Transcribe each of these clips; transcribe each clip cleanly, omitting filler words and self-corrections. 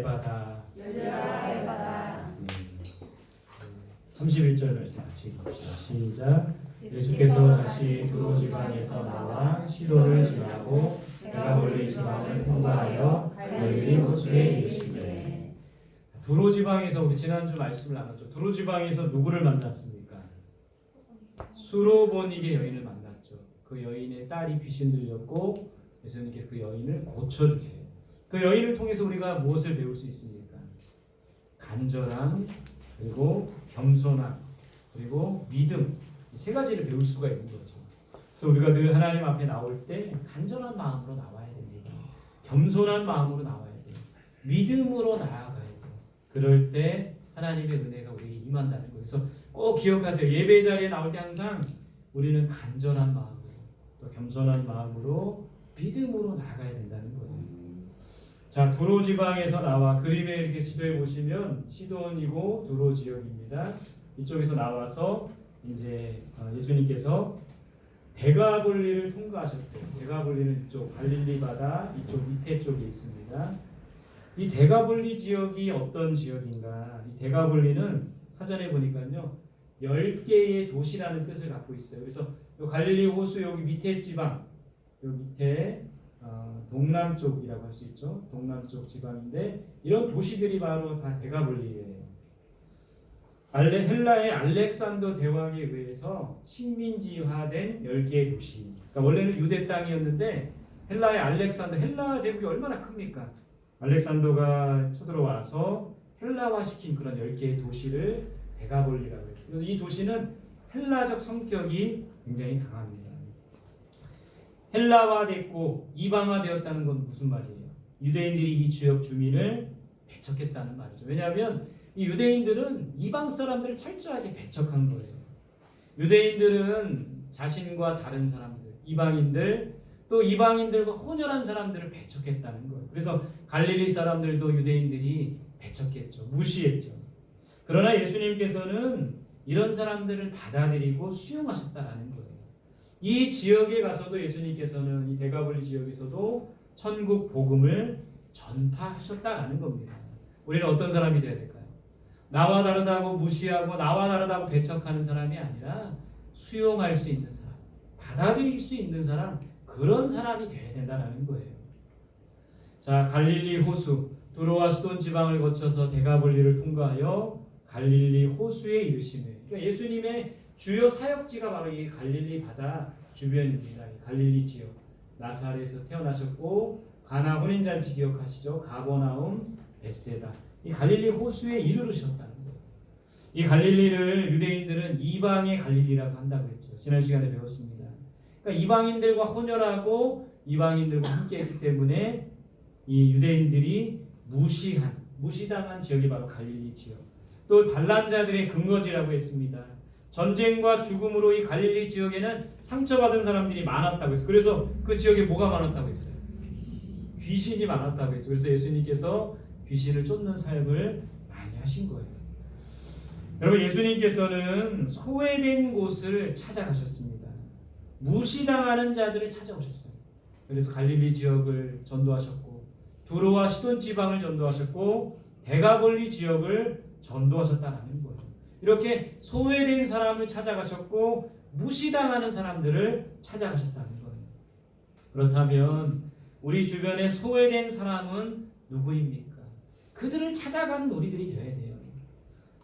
에바다. 열려라 에바다. 31절 말씀 같이 읽읍시다. 시작. 예수께서 다시 두로 지방에서 나와 시도를 지나고 데가볼리 지방을 통과하여 갈릴리 호수에 이르시되. 두로 지방에서 우리 지난주 말씀을 나눴죠. 두로 지방에서 누구를 만났습니까? 수로보니게 여인을 만났죠. 그 여인의 딸이 귀신 들렸고 예수님께서 그 여인을 고쳐주세요. 그 여인을 통해서 우리가 무엇을 배울 수 있습니까? 간절함, 그리고 겸손함, 그리고 믿음, 이 세 가지를 배울 수가 있는 거죠. 그래서 우리가 늘 하나님 앞에 나올 때 간절한 마음으로 나와야 됩니다. 겸손한 마음으로 나와야 돼요. 믿음으로 나아가야 돼요. 그럴 때 하나님의 은혜가 우리에게 임한다는 거예요. 그래서 꼭 기억하세요. 예배 자리에 나올 때 항상 우리는 간절한 마음으로 또 겸손한 마음으로 믿음으로 나아가야 된다는 거예요. 자, 두로 지방에서 나와 그림에 이렇게 지도해 보시면 시돈이고 두로 지역입니다. 이쪽에서 나와서 이제 예수님께서 데가볼리를 통과하셨대요. 데가볼리는 이쪽 갈릴리 바다 이쪽 밑에 쪽에 있습니다. 이 데가볼리 지역이 어떤 지역인가? 이 데가볼리는 사전에 보니까요 10개의 도시라는 뜻을 갖고 있어요. 그래서 요 갈릴리 호수 여기 밑에 지방, 요 밑에 동남쪽이라고 할 수 있죠. 동남쪽 지방인데 이런 도시들이 바로 다 데가볼리예요. 헬라의 알렉산더 대왕에 의해서 식민지화된 10개의 도시. 그러니까 원래는 유대 땅이었는데 헬라의 알렉산더, 헬라 제국이 얼마나 큽니까? 알렉산더가 쳐들어와서 헬라화시킨 그런 10개의 도시를 데가볼리라고 해요. 그래서 이 도시는 헬라적 성격이 굉장히 강합니다. 헬라화됐고 이방화되었다는 건 무슨 말이에요? 유대인들이 이 지역 주민을 배척했다는 말이죠. 왜냐하면 이 유대인들은 이방 사람들을 철저하게 배척한 거예요. 유대인들은 자신과 다른 사람들, 이방인들, 또 이방인들과 혼혈한 사람들을 배척했다는 거예요. 그래서 갈릴리 사람들도 유대인들이 배척했죠. 무시했죠. 그러나 예수님께서는 이런 사람들을 받아들이고 수용하셨다라는 거예요. 이 지역에 가서도 예수님께서는 이 데가볼리 지역에서도 천국 복음을 전파하셨다라는 겁니다. 우리는 어떤 사람이 되어야 될까요? 나와 다르다고 무시하고 나와 다르다고 배척하는 사람이 아니라 수용할 수 있는 사람, 받아들일 수 있는 사람, 그런 사람이 되어야 된다는 거예요. 자, 갈릴리 호수, 두로와 시돈 지방을 거쳐서 데가볼리를 통과하여 갈릴리 호수에 이르시네. 그러니까 예수님의 주요 사역지가 바로 이 갈릴리 바다 주변입니다. 갈릴리 지역. 나사렛에서 태어나셨고 가나 혼인잔치 기억하시죠? 가버나움, 벳세다. 이 갈릴리 호수에 이르르셨다는 거예요. 이 갈릴리를 유대인들은 이방의 갈릴리라고 한다고 했죠. 지난 시간에 배웠습니다. 그러니까 이방인들과 혼혈하고 이방인들과 함께했기 때문에 이 유대인들이 무시당한 지역이 바로 갈릴리 지역. 또 반란자들의 근거지라고 했습니다. 전쟁과 죽음으로 이 갈릴리 지역에는 상처받은 사람들이 많았다고 했어요. 그래서 그 지역에 뭐가 많았다고 했어요? 귀신이 많았다고 했죠. 그래서 예수님께서 귀신을 쫓는 사역을 많이 하신 거예요. 여러분, 예수님께서는 소외된 곳을 찾아가셨습니다. 무시당하는 자들을 찾아오셨어요. 그래서 갈릴리 지역을 전도하셨고 두로와 시돈 지방을 전도하셨고 데가볼리 지역을 전도하셨다는 거예요. 이렇게 소외된 사람을 찾아가셨고 무시당하는 사람들을 찾아가셨다는 거예요. 그렇다면 우리 주변에 소외된 사람은 누구입니까? 그들을 찾아가는 우리들이 되어야 돼요.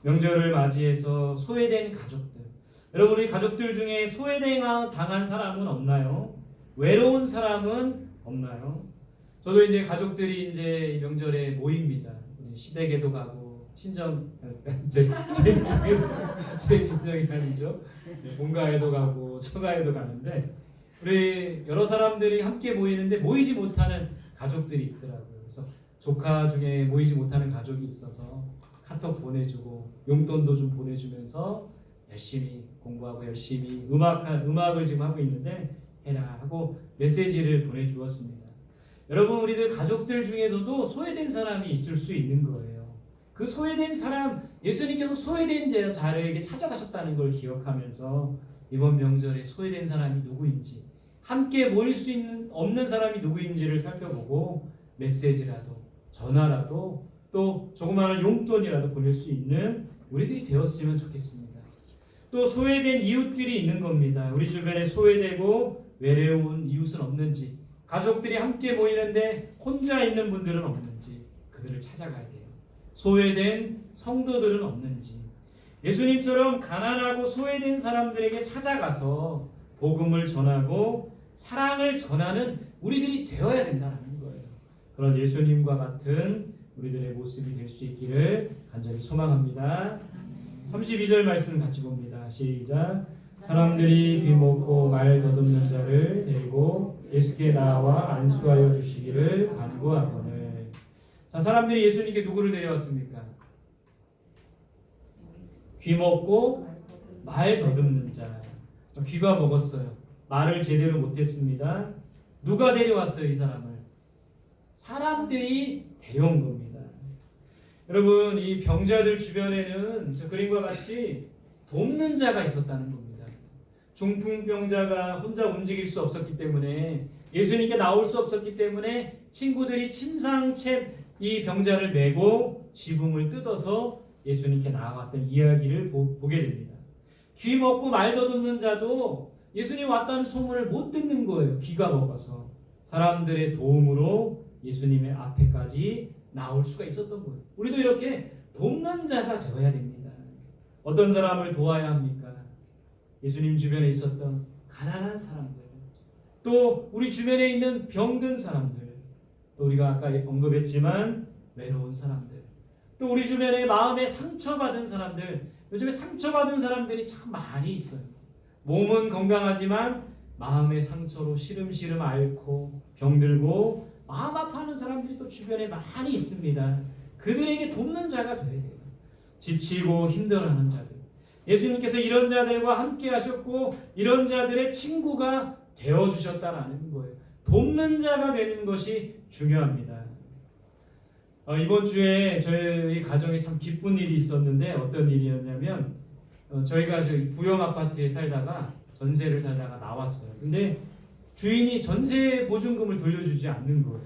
명절을 맞이해서 소외된 가족들. 여러분, 우리 가족들 중에 소외당한 사람은 없나요? 외로운 사람은 없나요? 저도 이제 가족들이 이제 명절에 모입니다. 시댁에도 가고 친정 이제 시댁 친정이 아니죠. 본가에도 가고 처가에도 가는데 우리 여러 사람들이 함께 모이는데 모이지 못하는 가족들이 있더라고요. 그래서 조카 중에 모이지 못하는 가족이 있어서 카톡 보내주고 용돈도 좀 보내주면서 열심히 공부하고 열심히 음악을 지금 하고 있는데 해라 하고 메시지를 보내주었습니다. 여러분, 우리들 가족들 중에서도 소외된 사람이 있을 수 있는 거예요. 그 소외된 사람, 예수님께서 소외된 자들에게 찾아가셨다는 걸 기억하면서 이번 명절에 소외된 사람이 누구인지, 함께 모일 수 없는 사람이 누구인지를 살펴보고 메시지라도 전화라도 또 조그마한 용돈이라도 보낼 수 있는 우리들이 되었으면 좋겠습니다. 또 소외된 이웃들이 있는 겁니다. 우리 주변에 소외되고 외로운 이웃은 없는지, 가족들이 함께 모이는데 혼자 있는 분들은 없는지 그들을 찾아가야 돼요. 소외된 성도들은 없는지, 예수님처럼 가난하고 소외된 사람들에게 찾아가서 복음을 전하고 사랑을 전하는 우리들이 되어야 된다는 거예요. 그런 예수님과 같은 우리들의 모습이 될 수 있기를 간절히 소망합니다. 32절 말씀 같이 봅니다. 시작. 사람들이 귀먹고 말 더듬는 자를 데리고 예수께 나와 안수하여 주시기를 간구하거늘. 자, 사람들이 예수님께 누구를 데려왔습니까? 귀먹고 말 더듬는 자. 귀가 먹었어요. 말을 제대로 못했습니다. 누가 데려왔어요, 이 사람을? 사람들이 데려온 겁니다. 여러분, 이 병자들 주변에는 저 그림과 같이 돕는 자가 있었다는 겁니다. 중풍병자가 혼자 움직일 수 없었기 때문에, 예수님께 나올 수 없었기 때문에 친구들이 침상채 이 병자를 메고 지붕을 뜯어서 예수님께 나아왔던 이야기를 보게 됩니다. 귀 먹고 말 더듬는 자도 예수님 왔다는 소문을 못 듣는 거예요. 귀가 먹어서. 사람들의 도움으로 예수님의 앞에까지 나올 수가 있었던 거예요. 우리도 이렇게 돕는 자가 되어야 됩니다. 어떤 사람을 도와야 합니까? 예수님 주변에 있었던 가난한 사람들, 또 우리 주변에 있는 병든 사람들, 또 우리가 아까 언급했지만 외로운 사람들, 또 우리 주변에 마음에 상처받은 사람들. 요즘에 상처받은 사람들이 참 많이 있어요. 몸은 건강하지만 마음의 상처로 시름시름 앓고 병들고 마음 아파하는 사람들이 또 주변에 많이 있습니다. 그들에게 돕는 자가 돼야 돼요. 지치고 힘들어하는 자들. 예수님께서 이런 자들과 함께 하셨고 이런 자들의 친구가 되어주셨다라는 거예요. 돕는 자가 되는 것이 중요합니다. 이번 주에 저희 가정에 참 기쁜 일이 있었는데, 어떤 일이었냐면 저희가 저희 부영 아파트에 살다가 전세를 살다가 나왔어요. 근데 주인이 전세 보증금을 돌려주지 않는 거예요.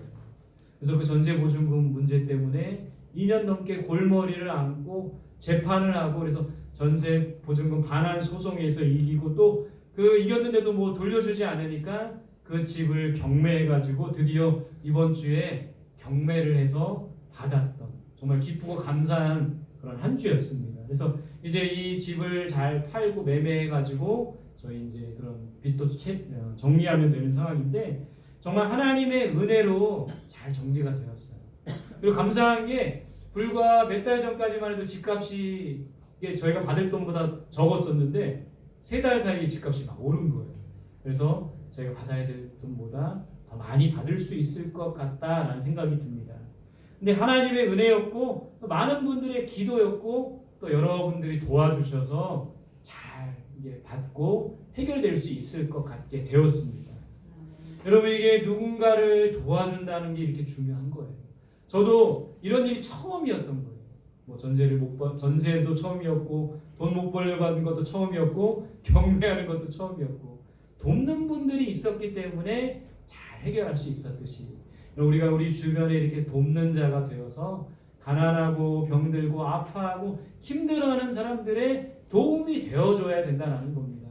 그래서 그 전세 보증금 문제 때문에 2년 넘게 골머리를 앓고 재판을 하고, 그래서 전세 보증금 반환 소송에서 이기고 또 그 이겼는데도 뭐 돌려주지 않으니까 그 집을 경매해가지고 드디어 이번 주에 경매를 해서 받았던, 정말 기쁘고 감사한 그런 한 주였습니다. 그래서 이제 이 집을 잘 팔고 매매해가지고 저희 이제 그런 빚도 정리하면 되는 상황인데, 정말 하나님의 은혜로 잘 정리가 되었어요. 그리고 감사한 게 불과 몇 달 전까지만 해도 집값이 이게 저희가 받을 돈보다 적었었는데 3달 사이에 집값이 막 오른 거예요. 그래서 저희가 받아야 될 돈보다 더 많이 받을 수 있을 것 같다라는 생각이 듭니다. 근데 하나님의 은혜였고 또 많은 분들의 기도였고 또 여러분들이 도와주셔서 잘 이게 받고 해결될 수 있을 것 같게 되었습니다. 여러분에게 누군가를 도와준다는 게 이렇게 중요한 거예요. 저도 이런 일이 처음이었던 거예요. 뭐 전세도 처음이었고 돈 못 벌려고 하는 것도 처음이었고 경매하는 것도 처음이었고, 돕는 분들이 있었기 때문에 잘 해결할 수 있었듯이 우리가 우리 주변에 이렇게 돕는 자가 되어서 가난하고 병들고 아파하고 힘들어하는 사람들의 도움이 되어줘야 된다는 겁니다.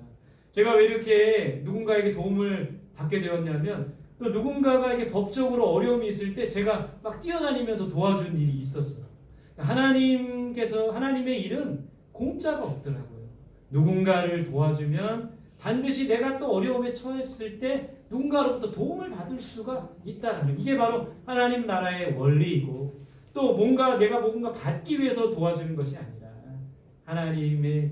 제가 왜 이렇게 누군가에게 도움을 받게 되었냐면, 또 누군가가 이게 법적으로 어려움이 있을 때 제가 막 뛰어다니면서 도와준 일이 있었어요. 하나님의 일은 공짜가 없더라고요. 누군가를 도와주면 반드시 내가 또 어려움에 처했을 때 누군가로부터 도움을 받을 수가 있다는, 이게 바로 하나님 나라의 원리이고, 또 내가 뭔가 받기 위해서 도와주는 것이 아니라 하나님의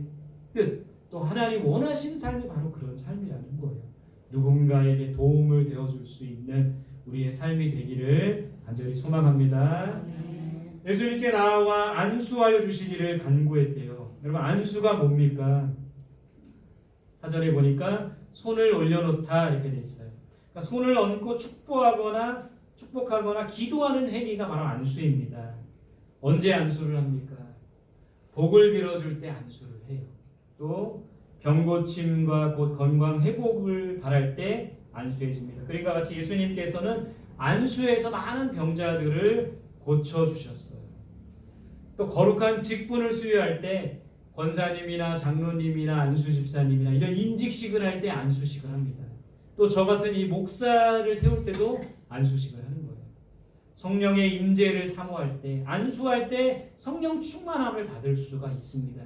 뜻, 또 하나님 원하신 삶이 바로 그런 삶이라는 거예요. 누군가에게 도움을 되어줄 수 있는 우리의 삶이 되기를 간절히 소망합니다. 예수님께 나와 안수하여 주시기를 간구했대요. 여러분, 안수가 뭡니까? 사전에 보니까 손을 올려놓다 이렇게 돼 있어요. 그러니까 손을 얹고 축복하거나 기도하는 행위가 바로 안수입니다. 언제 안수를 합니까? 복을 빌어줄 때 안수를 해요. 또 병고침과 곧 건강 회복을 바랄 때 안수해 줍니다. 그러니까 같이 예수님께서는 안수해서 많은 병자들을 고쳐 주셨어요. 또 거룩한 직분을 수여할 때 권사님이나 장로님이나 안수집사님이나 이런 임직식을 할 때 안수식을 합니다. 또 저 같은 이 목사를 세울 때도 안수식을 하는 거예요. 성령의 임재를 사모할 때, 안수할 때 성령 충만함을 받을 수가 있습니다.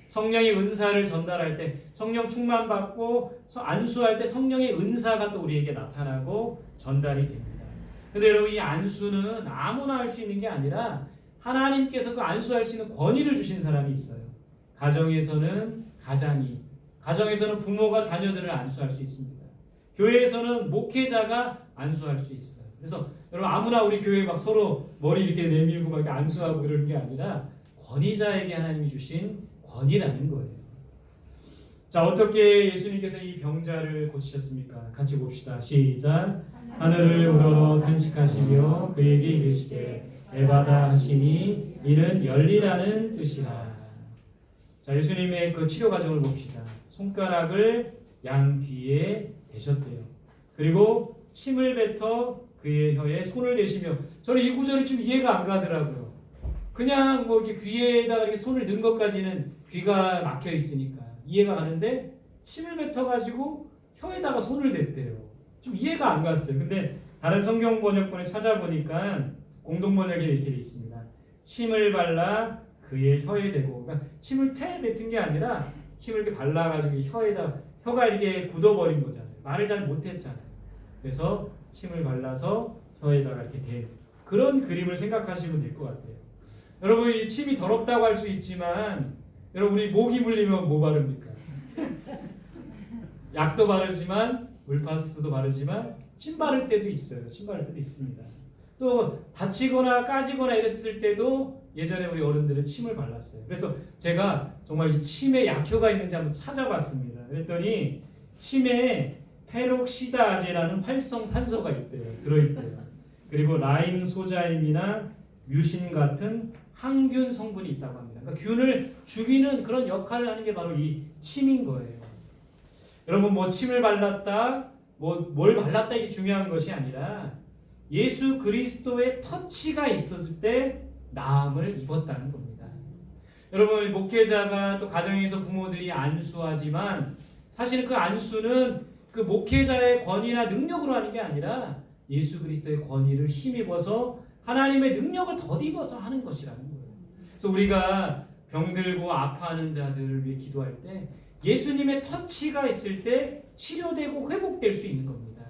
성령의 은사를 전달할 때 성령 충만 받고 안수할 때 성령의 은사가 또 우리에게 나타나고 전달이 됩니다. 근데 여러분, 이 안수는 아무나 할 수 있는 게 아니라 하나님께서 그 안수할 수 있는 권위를 주신 사람이 있어요. 가정에서는 가정에서는 부모가 자녀들을 안수할 수 있습니다. 교회에서는 목회자가 안수할 수 있어요. 그래서 여러분, 아무나 우리 교회 막 서로 머리 이렇게 내밀고 막 이렇게 안수하고 그러는 게 아니라 권위자에게 하나님이 주신 권위라는 거예요. 자, 어떻게 예수님께서 이 병자를 고치셨습니까? 같이 봅시다. 시작. 하늘을 우러러 탄식하시며 그에게 이르시되 에바다 하시니 이는 열리라는 뜻이라. 자, 예수님의 그 치료 과정을 봅시다. 손가락을 양 귀에 대셨대요. 그리고 침을 뱉어 그의 혀에 손을 대시며, 저는 이 구절이 좀 이해가 안 가더라고요. 그냥 뭐 이렇게 귀에다가 이렇게 손을 넣은 것까지는 귀가 막혀 있으니까 이해가 가는데 침을 뱉어가지고 혀에다가 손을 댔대요. 좀 이해가 안 갔어요. 근데 다른 성경 번역본에 찾아보니까 공동 번역에 이렇게 돼 있습니다. 침을 발라 그의 혀에 대고, 그러니까 침을 뱉은 게 아니라 침을 이렇게 발라가지고 혀가 이렇게 굳어버린 거잖아요. 말을 잘 못했잖아요. 그래서 침을 발라서 혀에다가 이렇게 대, 그런 그림을 생각하시면 될 것 같아요. 여러분, 이 침이 더럽다고 할 수 있지만 여러분, 우리 모기 물리면 뭐 바릅니까? 약도 바르지만 물파스도 바르지만 침 바를 때도 있어요. 침 바를 때도 있습니다. 또 다치거나 까지거나 이랬을 때도 예전에 우리 어른들은 침을 발랐어요. 그래서 제가 정말 이 침에 약효가 있는지 한번 찾아봤습니다. 그랬더니 침에 페록시다제라는 활성 산소가 들어있대요. 그리고 라임소자임이나 뮤신 같은 항균 성분이 있다고 합니다. 그러니까 균을 죽이는 그런 역할을 하는 게 바로 이 침인 거예요. 여러분, 뭐 침을 발랐다, 뭘 발랐다, 이게 중요한 것이 아니라 예수 그리스도의 터치가 있었을 때 나음을 입었다는 겁니다. 여러분, 목회자가 또 가정에서 부모들이 안수하지만 사실은 그 안수는 그 목회자의 권위나 능력으로 하는 게 아니라 예수 그리스도의 권위를 힘입어서 하나님의 능력을 덧입어서 하는 것이라는 거예요. 그래서 우리가 병들고 아파하는 자들을 위해 기도할 때 예수님의 터치가 있을 때 치료되고 회복될 수 있는 겁니다.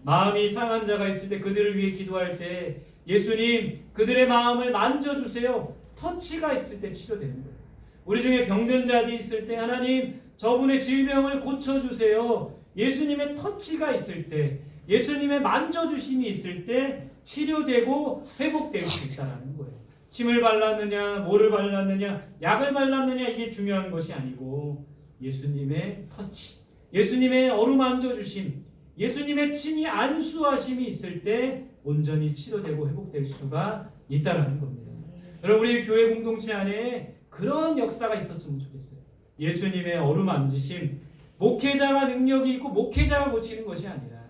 마음이 상한 자가 있을 때 그들을 위해 기도할 때 예수님, 그들의 마음을 만져주세요. 터치가 있을 때 치료되는 거예요. 우리 중에 병든 자들이 있을 때 하나님, 저분의 질병을 고쳐주세요. 예수님의 터치가 있을 때, 예수님의 만져주심이 있을 때 치료되고 회복될 수 있다는 거예요. 침을 발랐느냐, 뭐를 발랐느냐, 약을 발랐느냐, 이게 중요한 것이 아니고 예수님의 터치, 예수님의 어루만져 주심, 예수님의 친히 안수하심이 있을 때 온전히 치료되고 회복될 수가 있다는 겁니다. 여러분, 우리 교회 공동체 안에 그런 역사가 있었으면 좋겠어요. 예수님의 어루만지심, 목회자가 능력이 있고 목회자가 고치는 것이 아니라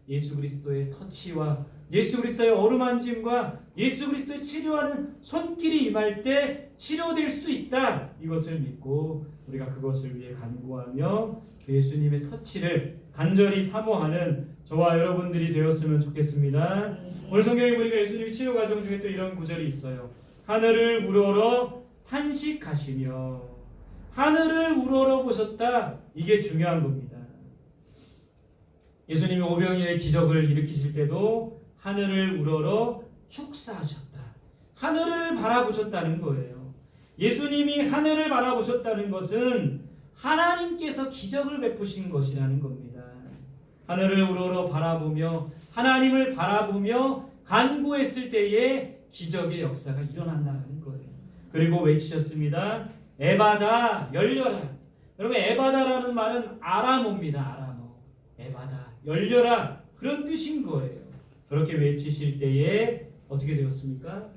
예수 그리스도의 터치와 예수 그리스도의 어루만짐과 예수 그리스도의 치료하는 손길이 임할 때 치료될 수 있다. 이것을 믿고 우리가 그것을 위해 간구하며 예수님의 터치를 간절히 사모하는 저와 여러분들이 되었으면 좋겠습니다. 오늘 성경에 보니까 예수님의 치료 과정 중에 또 이런 구절이 있어요. 하늘을 우러러 탄식하시며, 하늘을 우러러 보셨다. 이게 중요한 겁니다. 예수님이 오병이어의 기적을 일으키실 때도 하늘을 우러러 축사하셨다. 하늘을 바라보셨다는 거예요. 예수님이 하늘을 바라보셨다는 것은 하나님께서 기적을 베푸신 것이라는 겁니다. 하늘을 우러러 바라보며 하나님을 바라보며 간구했을 때에 기적의 역사가 일어난다는 거예요. 그리고 외치셨습니다. 에바다, 열려라. 여러분, 에바다라는 말은 아람어입니다. 아람어. 에바다, 열려라. 그런 뜻인 거예요. 그렇게 외치실 때에 어떻게 되었습니까?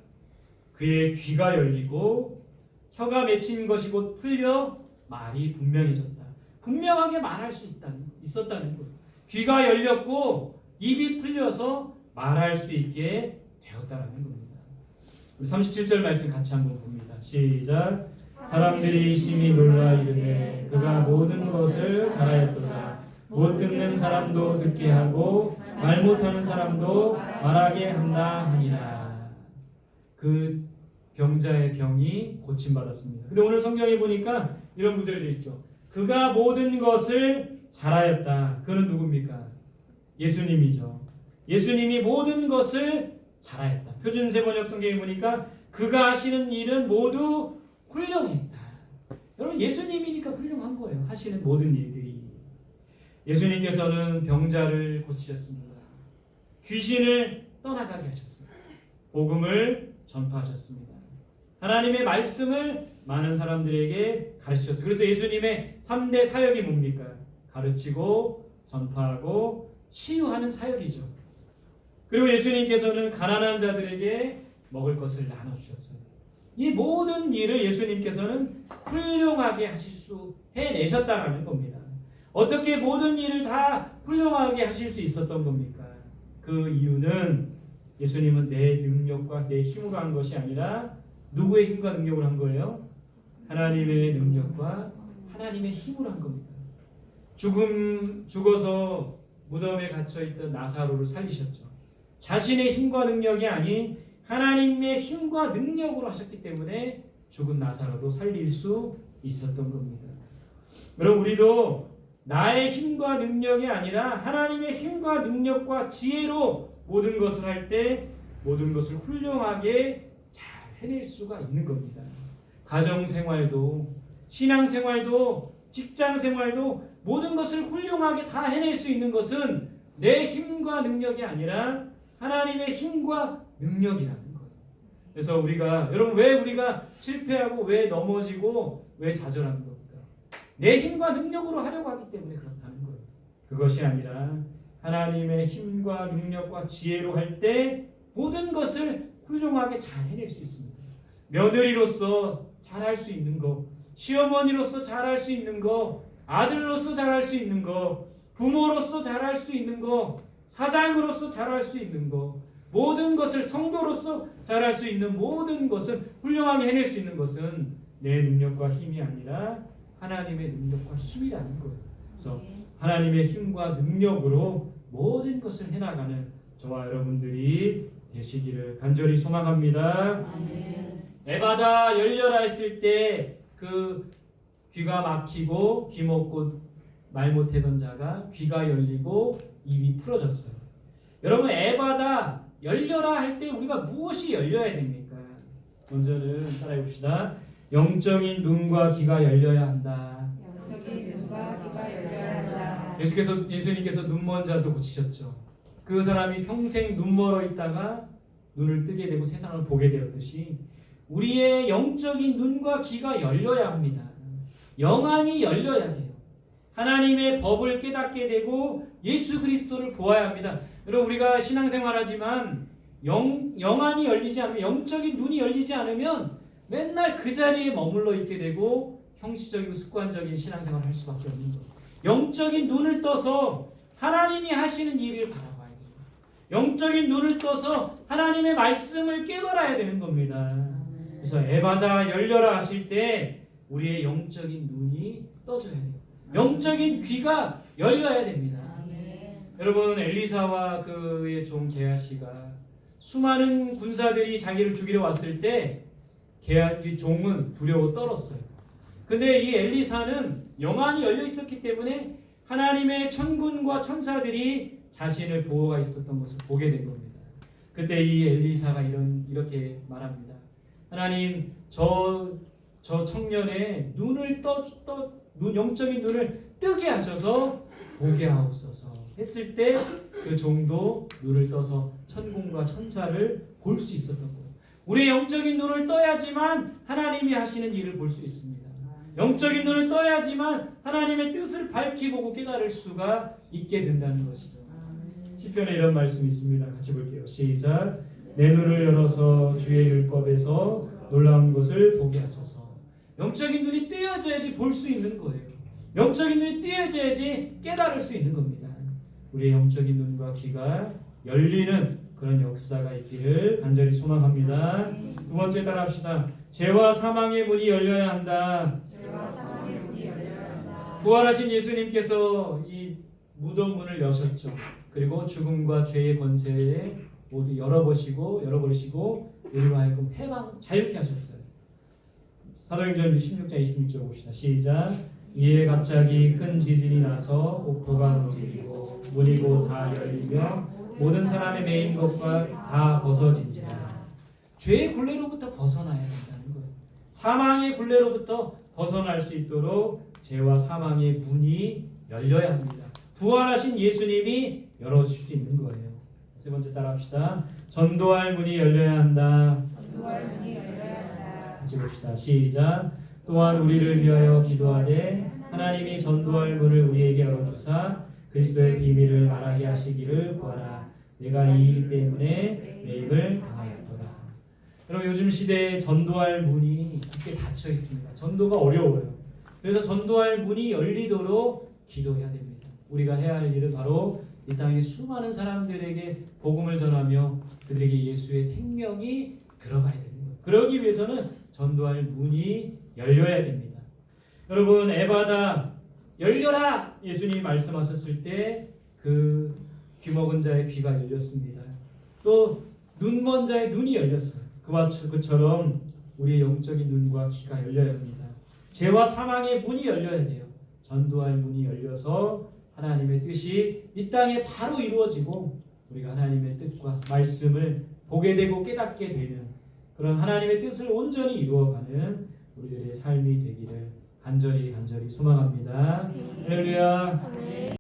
그의 귀가 열리고 혀가 맺힌 것이 곧 풀려 말이 분명해졌다. 분명하게 말할 수 있었다는 거예요. 귀가 열렸고 입이 풀려서 말할 수 있게 되었다는 겁니다. 우리 37절 말씀 같이 한번 봅니다. 시작. 사람들이 심히 놀라 이르되 그가 모든 것을 잘하였도다. 못 듣는 사람도 듣게 하고 말 못하는 사람도 말하게 한다 하니라. 그 병자의 병이 고침받았습니다. 근데 오늘 성경에 보니까 이런 구절이 있죠. 그가 모든 것을 잘하였다. 그는 누굽니까? 예수님이죠. 예수님이 모든 것을 잘하였다. 표준세번역 성경에 보니까 그가 하시는 일은 모두 훌륭했다. 여러분 예수님이니까 훌륭한 거예요. 하시는 모든 일들이. 예수님께서는 병자를 고치셨습니다. 귀신을 떠나가게 하셨습니다. 복음을 전파하셨습니다. 하나님의 말씀을 많은 사람들에게 가르치셨어요. 그래서 예수님의 3대 사역이 뭡니까? 가르치고 전파하고 치유하는 사역이죠. 그리고 예수님께서는 가난한 자들에게 먹을 것을 나눠주셨어요. 이 모든 일을 예수님께서는 훌륭하게 하실 수 해내셨다는 겁니다. 어떻게 모든 일을 다 훌륭하게 하실 수 있었던 겁니까? 그 이유는 예수님은 내 능력과 내 힘으로 한 것이 아니라 누구의 힘과 능력으로 한 거예요? 하나님의 능력과 하나님의 힘으로 한 겁니다. 죽어서 무덤에 갇혀있던 나사로를 살리셨죠. 자신의 힘과 능력이 아닌 하나님의 힘과 능력으로 하셨기 때문에 죽은 나사로도 살릴 수 있었던 겁니다. 여러분 우리도 나의 힘과 능력이 아니라 하나님의 힘과 능력과 지혜로 모든 것을 할 때 모든 것을 훌륭하게 잘 해낼 수가 있는 겁니다. 가정생활도 신앙생활도 직장생활도 모든 것을 훌륭하게 다 해낼 수 있는 것은 내 힘과 능력이 아니라 하나님의 힘과 능력이라는 거예요. 그래서 여러분 왜 우리가 실패하고 왜 넘어지고 왜 좌절하는 겁니까? 내 힘과 능력으로 하려고 하기 때문에 그렇다는 거예요. 그것이 아니라 하나님의 힘과 능력과 지혜로 할 때 모든 것을 훌륭하게 잘 해낼 수 있습니다. 며느리로서 잘할 수 있는 거, 시어머니로서 잘할 수 있는 거, 아들로서 잘할 수 있는 거, 부모로서 잘할 수 있는 거, 사장으로서 잘할 수 있는 거, 모든 것을 성도로서 잘할 수 있는 모든 것을 훌륭하게 해낼 수 있는 것은 내 능력과 힘이 아니라 하나님의 능력과 힘이라는 거예요. 그래서 하나님의 힘과 능력으로 모든 것을 해나가는 저와 여러분들이 되시기를 간절히 소망합니다. 에바다 열려라 했을 때 그 귀가 막히고 귀 먹고 말 못하던 자가 귀가 열리고 입이 풀어졌어요. 여러분 에바다 열려라 할 때 우리가 무엇이 열려야 됩니까? 먼저는 따라해 봅시다. 영적인 눈과 귀가 열려야 한다. 영적인 눈과 귀가 열려야 한다. 예수님께서 눈먼 자도 고치셨죠. 그 사람이 평생 눈 멀어 있다가 눈을 뜨게 되고 세상을 보게 되었듯이 우리의 영적인 눈과 귀가 열려야 합니다. 영안이 열려야 돼요. 하나님의 법을 깨닫게 되고 예수 그리스도를 보아야 합니다. 여러분 우리가 신앙생활하지만 영안이 열리지 않으면 영적인 눈이 열리지 않으면 맨날 그 자리에 머물러 있게 되고 형식적이고 습관적인 신앙생활을 할 수밖에 없는 거예요. 영적인 눈을 떠서 하나님이 하시는 일을 바라봐야 돼요. 영적인 눈을 떠서 하나님의 말씀을 깨달아야 되는 겁니다. 그래서 에바다 열려라 하실 때 우리의 영적인 눈이 떠져야 돼요. 영적인 귀가 열려야 됩니다. 여러분 엘리사와 그의 종 게하시가 수많은 군사들이 자기를 죽이러 왔을 때 이 종은 두려워 떨었어요. 근데 이 엘리사는 영안이 열려 있었기 때문에 하나님의 천군과 천사들이 자신을 보호가 있었던 것을 보게 된 겁니다. 그때 이 엘리사가 이렇게 말합니다. 하나님 저 청년의 눈을 영적인 눈을 뜨게 하셔서 보게 하옵소서 했을 때 그 종도 눈을 떠서 천군과 천사를 볼 수 있었던 거예요. 우리의 영적인 눈을 떠야지만 하나님이 하시는 일을 볼 수 있습니다. 영적인 눈을 떠야지만 하나님의 뜻을 밝히 보고 깨달을 수가 있게 된다는 것이죠. 시편에 이런 말씀이 있습니다. 같이 볼게요. 시작. 내 눈을 열어서 주의 율법에서 놀라운 것을 보게 하소서. 영적인 눈이 뜨여져야지 볼 수 있는 거예요. 영적인 눈이 뜨여져야지 깨달을 수 있는 겁니다. 우리의 영적인 눈과 귀가 열리는 그런 역사가 있기를 간절히 소망합니다. 두 번째 따라합시다. 죄와 사망의 문이 열려야 한다. 죄와 사망의 문이 열려야 한다. 부활하신 예수님께서 이 무덤 문을 여셨죠. 그리고 죽음과 죄의 권세에 모두 열어버리시고 우리로 하여금 해방 자유케 하셨어요. 사도행전 16장 26절 봅시다. 시작. 이에 갑자기 큰 지진이 나서 옥토가 움직이고 문이 곧 다 열리며 모든 사람의 매인 것과 다 벗어진지라. 죄의 굴레로부터 벗어나야 된다는 거예요. 사망의 굴레로부터 벗어날 수 있도록 죄와 사망의 문이 열려야 합니다. 부활하신 예수님이 열어줄 수 있는 거예요. 세 번째 따라합시다. 전도할 문이 열려야 한다. 전도할 문이 열려야 한다. 같이 봅시다. 시작. 또한 우리를 위하여 기도하되 하나님이 전도할 문을 우리에게 열어주사 그리스도의 비밀을 말하게 하시기를 구하라. 내가 이 일 때문에 매임을 당하였더라. 여러분 요즘 시대에 전도할 문이 깊게 닫혀 있습니다. 전도가 어려워요. 그래서 전도할 문이 열리도록 기도해야 됩니다. 우리가 해야 할 일은 바로 이 땅에 수많은 사람들에게 복음을 전하며 그들에게 예수의 생명이 들어가야 되는 거예요. 그러기 위해서는 전도할 문이 열려야 됩니다. 여러분 에바다 열려라 예수님이 말씀하셨을 때 그 귀먹은 자의 귀가 열렸습니다. 또 눈먼 자의 눈이 열렸어요. 그처럼 우리의 영적인 눈과 귀가 열려야 합니다. 죄와 사망의 문이 열려야 돼요. 전도할 문이 열려서 하나님의 뜻이 이 땅에 바로 이루어지고 우리가 하나님의 뜻과 말씀을 보게 되고 깨닫게 되는 그런 하나님의 뜻을 온전히 이루어가는 우리들의 삶이 되기를 간절히 소망합니다. 할렐루야.